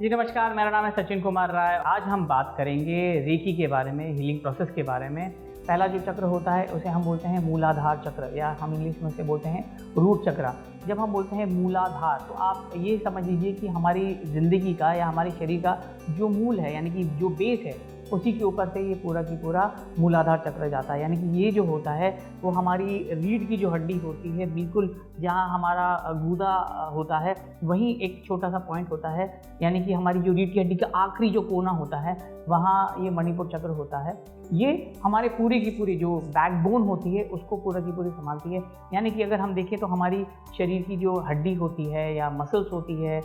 जी नमस्कार, मेरा नाम है सचिन कुमार राय। आज हम बात करेंगे रेकी के बारे में, हीलिंग प्रोसेस के बारे में। पहला जो चक्र होता है उसे हम बोलते हैं मूलाधार चक्र, या हम इंग्लिश में उसे बोलते हैं रूट चक्र। जब हम बोलते हैं मूलाधार तो आप ये समझ लीजिए कि हमारी ज़िंदगी का या हमारे शरीर का जो मूल है, यानी कि जो बेस है, उसी के ऊपर से ये पूरा की पूरा मूलाधार चक्र जाता है। यानी कि ये जो होता है वो हमारी रीढ़ की जो हड्डी होती है, बिल्कुल जहाँ हमारा गूदा होता है वहीं एक छोटा सा पॉइंट होता है, यानी कि हमारी जो रीढ़ की हड्डी का आखिरी जो कोना होता है वहाँ ये मणिपुर चक्र होता है। ये हमारे पूरी की पूरी जो बैकबोन होती है उसको पूरा की पूरी संभालती है। यानी कि अगर हम देखें तो हमारी शरीर की जो हड्डी होती है या मसल्स होती है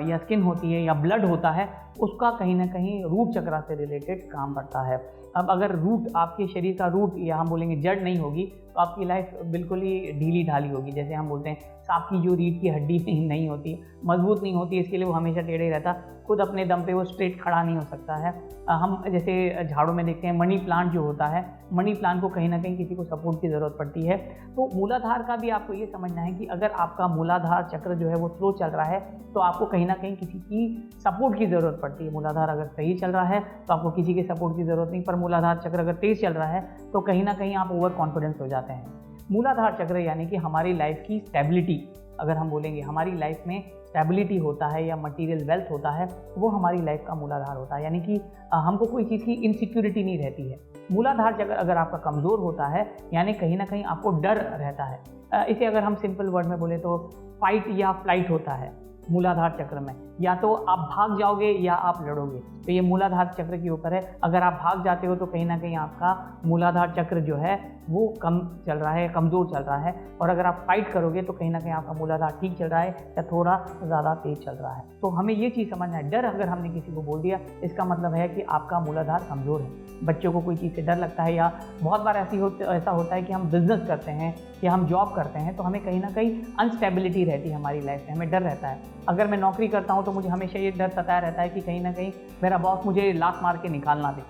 या स्किन होती है या ब्लड होता है, उसका कहीं ना कहीं रूट चक्र से रिलेटेड काम करता है। अब अगर रूट, आपके शरीर का रूट या हम बोलेंगे जड़ नहीं होगी तो आपकी लाइफ बिल्कुल ही ढीली ढाली होगी। जैसे हम बोलते हैं सांप की जो रीढ़ की हड्डी नहीं होती, मजबूत नहीं होती, इसके लिए वो हमेशा टेढ़े ही रहता, खुद अपने दम पे वो स्ट्रेट खड़ा नहीं हो सकता है। हम जैसे झाड़ों में देखते हैं मनी प्लांट जो होता है, मनी प्लांट को कहीं ना कहीं किसी को सपोर्ट की ज़रूरत पड़ती है। तो मूलाधार का भी आपको ये समझना है कि अगर आपका मूलाधार चक्र जो है वो स्लो चल रहा है तो आपको कहीं ना कहीं किसी की सपोर्ट की ज़रूरत पड़ती है। मूलाधार अगर सही चल रहा है तो आपको किसी के सपोर्ट की ज़रूरत नहीं, पर मूलाधार चक्र अगर तेज़ चल रहा है तो कहीं ना कहीं आप ओवर कॉन्फिडेंस हो जाते हैं। मूलाधार चक्र यानी कि हमारी लाइफ की स्टेबिलिटी, अगर हम बोलेंगे हमारी लाइफ में स्टेबिलिटी होता है या मटेरियल वेल्थ होता है, वो हमारी लाइफ का मूलाधार होता है। यानी कि हमको कोई चीज़ की इनसिक्योरिटी नहीं रहती है। मूलाधार चक्र अगर आपका कमज़ोर होता है यानी कहीं ना कहीं आपको डर रहता है। इसे अगर हम सिंपल वर्ड में बोले तो फाइट या फ्लाइट होता है मूलाधार चक्र में, या तो आप भाग जाओगे या आप लड़ोगे। तो ये मूलाधार चक्र के ऊपर है। अगर आप भाग जाते हो तो कहीं ना कहीं आपका मूलाधार चक्र जो है वो कम चल रहा है, कमज़ोर चल रहा है, और अगर आप फाइट करोगे तो कहीं ना कहीं आपका मूलाधार ठीक चल रहा है या थोड़ा ज़्यादा तेज चल रहा है। तो हमें ये चीज़ समझना है, डर अगर हमने किसी को बोल दिया इसका मतलब है कि आपका मूलाधार कमज़ोर है। बच्चों को कोई चीज़ से डर लगता है, या बहुत बार ऐसा होता है कि हम बिज़नेस करते हैं या हम जॉब करते हैं तो हमें कहीं ना कहीं अनस्टेबिलिटी रहती है हमारी लाइफ में, हमें डर रहता है। अगर मैं नौकरी करता हूँ तो मुझे हमेशा ये डर सताया रहता है कि कहीं ना कहीं मेरा बॉस मुझे लात मार के निकालना दे,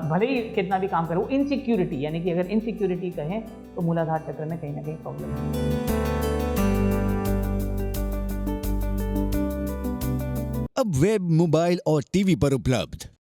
भले ही कितना भी काम करे। वो इनसिक्योरिटी, यानी कि अगर इनसिक्योरिटी कहें तो मूलाधार चक्र में कहीं ना कहीं प्रॉब्लम है। अब वेब, मोबाइल और टीवी पर उपलब्ध